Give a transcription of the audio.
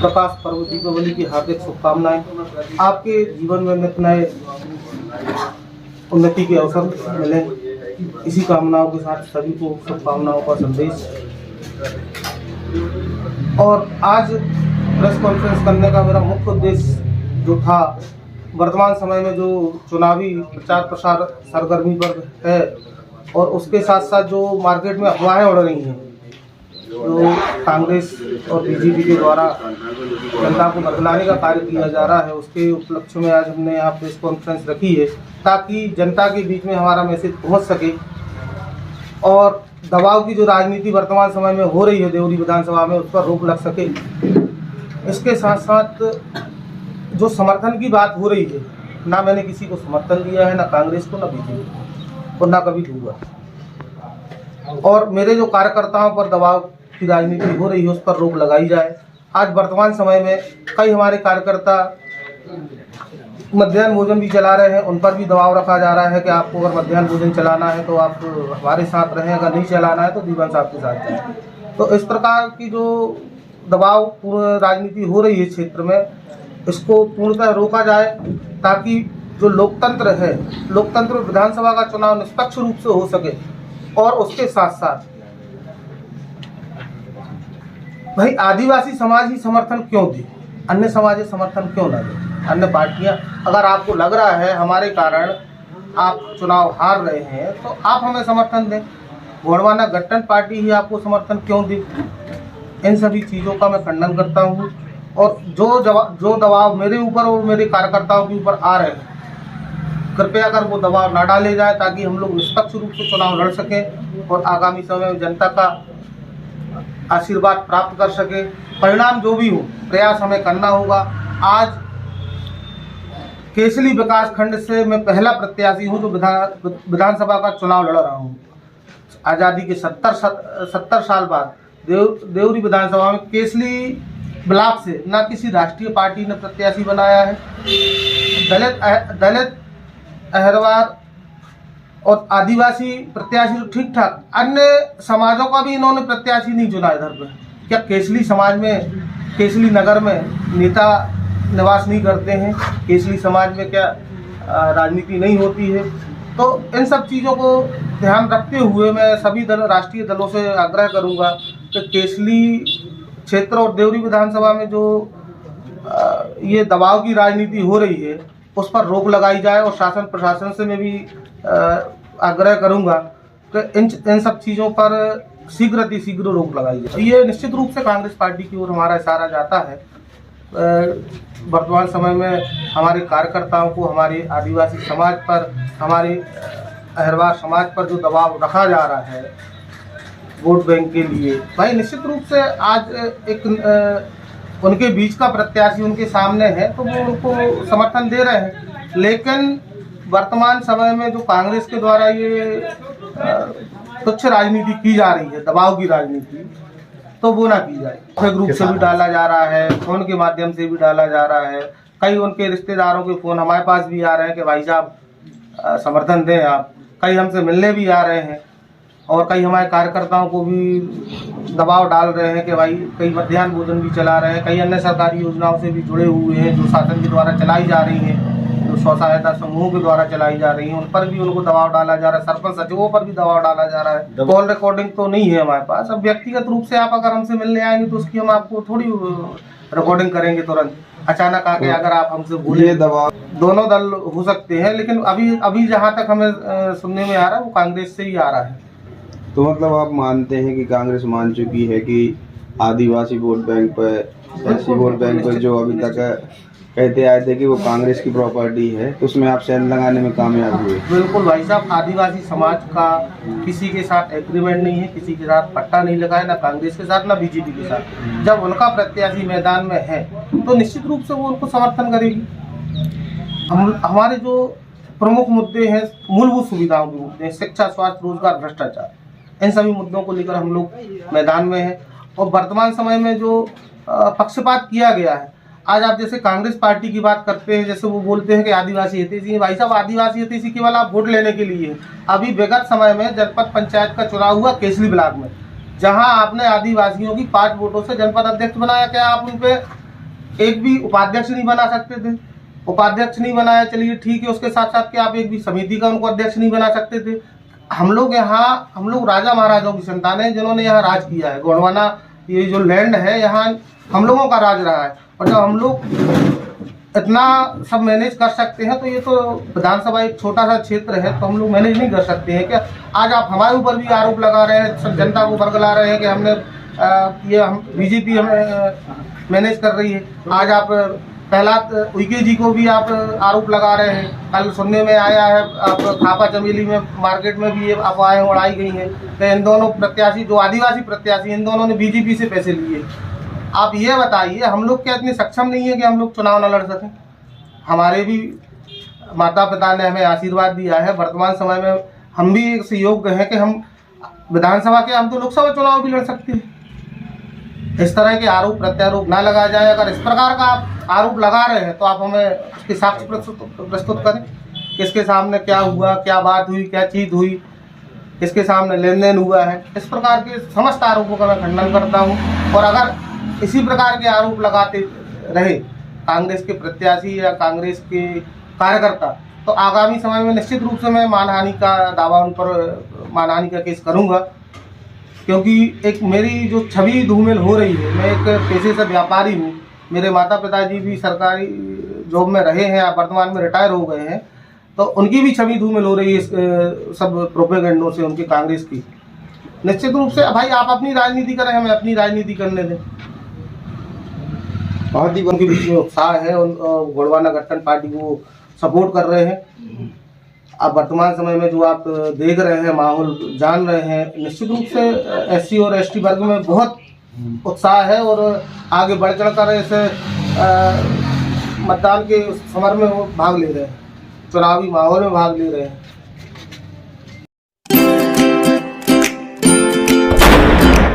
प्रकाश पर्व दीपावली की हार्दिक शुभकामनाएं। आपके जीवन में नित नए उन्नति के अवसर मिले, इसी कामनाओं के साथ सभी को शुभकामनाओं का संदेश। और आज प्रेस कॉन्फ्रेंस करने का मेरा मुख्य उद्देश्य जो था, वर्तमान समय में जो चुनावी प्रचार प्रसार सरगर्मी पर है और उसके साथ साथ जो मार्केट में अफवाहें उड़ रही हैं, जो कांग्रेस और बीजेपी के द्वारा जनता को बदलाने का कार्य किया जा रहा है, उसके उपलक्ष्य में आज हमने यहाँ प्रेस कॉन्फ्रेंस रखी है ताकि जनता के बीच में हमारा मैसेज पहुँच सके और दबाव की जो राजनीति वर्तमान समय में हो रही है देवरी विधानसभा में, उस पर रोक लग सके। इसके साथ साथ जो समर्थन की बात हो रही है, ना मैंने किसी को समर्थन दिया है, ना कांग्रेस को, ना बीजेपी को, और ना कभी दूंगा। और मेरे जो कार्यकर्ताओं पर दबाव की राजनीति हो रही है, उस पर रोक लगाई जाए। आज वर्तमान समय में कई हमारे कार्यकर्ता मध्याह्न भोजन भी चला रहे हैं, उन पर भी दबाव रखा जा रहा है कि आपको अगर मध्याह्न भोजन चलाना है तो आप हमारे साथ रहें, अगर नहीं चलाना है तो दीवान साहब के साथ जाएं। तो इस प्रकार की जो दबाव पूर्ण राजनीति हो रही है क्षेत्र में, इसको पूर्णतः रोका जाए ताकि जो लोकतंत्र है, लोकतंत्र विधानसभा का चुनाव निष्पक्ष रूप से हो सके। और उसके साथ साथ भाई आदिवासी समाज ही समर्थन क्यों दे, अन्य समाज समर्थन क्यों ना दे, अन्य पार्टियां। अगर आपको लग रहा है हमारे कारण आप चुनाव हार रहे हैं तो आप हमें समर्थन दें, गोंडवाना गठबंधन पार्टी ही आपको समर्थन क्यों दे। इन सभी चीज़ों का मैं खंडन करता हूँ और जो दबाव मेरे ऊपर और मेरे कार्यकर्ताओं के ऊपर आ रहे हैं, कृपया कर वो दबाव ना डाले जाए ताकि हम लोग निष्पक्ष रूप से चुनाव लड़ सकें और आगामी समय में जनता का आशीर्वाद प्राप्त कर सके। परिणाम जो भी हो, प्रयास हमें करना होगा। आज केसली विकास खंड से मैं पहला प्रत्याशी हूं जो विधानसभा का चुनाव लड़ रहा हूं। आज़ादी के 70 साल बाद देवरी विधानसभा में केसली ब्लॉक से ना किसी राष्ट्रीय पार्टी ने प्रत्याशी बनाया है। दलित अहरवार और आदिवासी प्रत्याशी तो ठीक ठाक, अन्य समाजों का भी इन्होंने प्रत्याशी नहीं चुना इधर पे। क्या केसली समाज में, केसली नगर में नेता निवास नहीं करते हैं? केसली समाज में क्या राजनीति नहीं होती है? तो इन सब चीज़ों को ध्यान रखते हुए मैं सभी राष्ट्रीय दलों से आग्रह करूंगा कि केसली क्षेत्र और देवरी विधानसभा में जो ये दबाव की राजनीति हो रही है, उस पर रोक लगाई जाए। और शासन प्रशासन से मैं भी आग्रह करूंगा कि इन सब चीज़ों पर शीघ्र रोक लगाई जाए। ये निश्चित रूप से कांग्रेस पार्टी की ओर हमारा इशारा जाता है। वर्तमान समय में हमारे कार्यकर्ताओं को हमारे आदिवासी समाज पर, हमारे अहरवार समाज पर जो दबाव रखा जा रहा है वोट बैंक के लिए, भाई निश्चित रूप से आज एक उनके बीच का प्रत्याशी उनके सामने है तो वो उनको समर्थन दे रहे हैं। लेकिन वर्तमान समय में जो कांग्रेस के द्वारा ये तुच्छ राजनीति की जा रही है, दबाव की राजनीति, तो वो ना की जाए। फेक ग्रुप से भी डाला जा रहा है, फोन के माध्यम से भी डाला जा रहा है। कई उनके रिश्तेदारों के फ़ोन हमारे पास भी आ रहे हैं कि भाई साहब समर्थन दें आप। कई हमसे मिलने भी आ रहे हैं और कई हमारे कार्यकर्ताओं को भी दबाव डाल रहे हैं कि भाई कई मध्याह्न भोजन भी चला रहे हैं, कई अन्य सरकारी योजनाओं से भी जुड़े हुए हैं जो शासन के द्वारा चलाई जा रही हैं, जो स्व सहायता समूहों के द्वारा चलाई जा रही हैं, उन पर भी उनको दबाव डाला जा रहा है। सरपंच सचिवों पर भी दबाव डाला जा रहा है। कॉल रिकॉर्डिंग तो नहीं है हमारे पास। अब व्यक्तिगत रूप से आप अगर हमसे मिलने आएंगे तो उसकी हम आपको थोड़ी रिकॉर्डिंग करेंगे तुरंत। अचानक आके अगर आप हमसे बोले, दबाव दोनों दल हो सकते हैं, लेकिन अभी जहाँ तक हमें सुनने में आ रहा है वो कांग्रेस से ही आ रहा है। तो मतलब आप मानते हैं कि कांग्रेस मान चुकी है कि आदिवासी वोट बैंक पर, एससी वोट बैंक पर जो अभी तक कहते आए थे कि वो कांग्रेस की प्रॉपर्टी है, तो उसमें आप सेंध लगाने में कामयाब हुए? बिल्कुल भाई साहब, आदिवासी समाज का किसी के साथ एग्रीमेंट नहीं है, किसी के साथ पट्टा नहीं लगा है, ना कांग्रेस के साथ ना बीजेपी के साथ। जब उनका प्रत्याशी मैदान में है तो निश्चित रूप से वो उनको समर्थन करेगी। हमारे जो प्रमुख मुद्दे हैं, मूलभूत सुविधाओं के मुद्दे हैं, शिक्षा, स्वास्थ्य, रोजगार, भ्रष्टाचार, इन सभी मुद्दों को लेकर हम लोग मैदान में हैं। और वर्तमान समय में जो पक्षपात किया गया है, आज आप जैसे कांग्रेस पार्टी की बात करते हैं, जैसे वो बोलते हैं कि आदिवासी हितैषी है। भाई साहब, आदिवासी हितैषी केवल आप वोट लेने के लिए है। अभी विगत समय में जनपद पंचायत का चुनाव हुआ केसली ब्लॉक में, जहां आपने आदिवासियों की 5 वोटों से जनपद अध्यक्ष बनाया। क्या आप उन पे एक भी उपाध्यक्ष नहीं बना सकते थे। उपाध्यक्ष नहीं बनाया, चलिए ठीक है, उसके साथ साथ कि आप एक भी समिति का उनको अध्यक्ष नहीं बना सकते थे। हम लोग राजा महाराजाओं की संतान हैं जिन्होंने यहाँ राज किया है। गोंडवाना ये जो लैंड है, यहाँ हम लोगों का राज रहा है, और जब हम लोग इतना सब मैनेज कर सकते हैं तो ये तो विधानसभा एक छोटा सा क्षेत्र है, तो हम लोग मैनेज नहीं कर सकते हैं क्या? आज आप हमारे ऊपर भी आरोप लगा रहे हैं, सब जनता को बरगला रहे हैं कि हमने हम बीजेपी हमें मैनेज कर रही है। आज आप प्रहलाद उइके जी को भी आप आरोप लगा रहे हैं। कल सुनने में आया है आप थापा चमेली में मार्केट में भी ये अफवाहें उड़ाई गई हैं कि इन दोनों प्रत्याशी, जो आदिवासी प्रत्याशी, इन दोनों ने बीजेपी से पैसे लिए। आप ये बताइए, हम लोग क्या इतने सक्षम नहीं है कि हम लोग चुनाव न लड़ सकें? हमारे भी माता पिता ने हमें आशीर्वाद दिया है। वर्तमान समय में हम भी एक योग्य हैं कि हम विधानसभा के, हम तो लोकसभा चुनाव भी लड़ सकते हैं। इस तरह के आरोप प्रत्यारोप ना लगाया जाए। अगर इस प्रकार का आप आरोप लगा रहे हैं तो आप हमें उसके साक्ष्य प्रस्तुत करें। किसके सामने क्या हुआ, क्या बात हुई, क्या चीज़ हुई, किसके सामने लेन देन हुआ है। इस प्रकार के समस्त आरोपों का मैं खंडन करता हूँ। और अगर इसी प्रकार के आरोप लगाते रहे कांग्रेस के प्रत्याशी या कांग्रेस के कार्यकर्ता, तो आगामी समय में निश्चित रूप से मैं मानहानि का दावा, उन पर मानहानि का केस करूँगा। क्योंकि एक मेरी जो छवि धूमिल हो रही है, मैं एक पेशे से व्यापारी हूँ। मेरे माता पिताजी भी सरकारी जॉब में रहे हैं, वर्तमान में रिटायर हो गए हैं, तो उनकी भी छवि धूमिल हो रही है सब प्रोपेगेंडों से, उनकी कांग्रेस की। निश्चित रूप से भाई आप अपनी राजनीति करें, हमें अपनी राजनीति करने दें। बहुत ही उनके बीच में उत्साह है, गोंडवाना गठबंधन पार्टी को सपोर्ट कर रहे हैं। अब वर्तमान समय में जो आप देख रहे हैं, माहौल जान रहे हैं, निश्चित रूप से एससी और एसटी वर्ग में बहुत उत्साह है और आगे बढ़ चढ़कर इस मतदान के समर में वो भाग ले रहे हैं, चुनावी माहौल में भाग ले रहे हैं।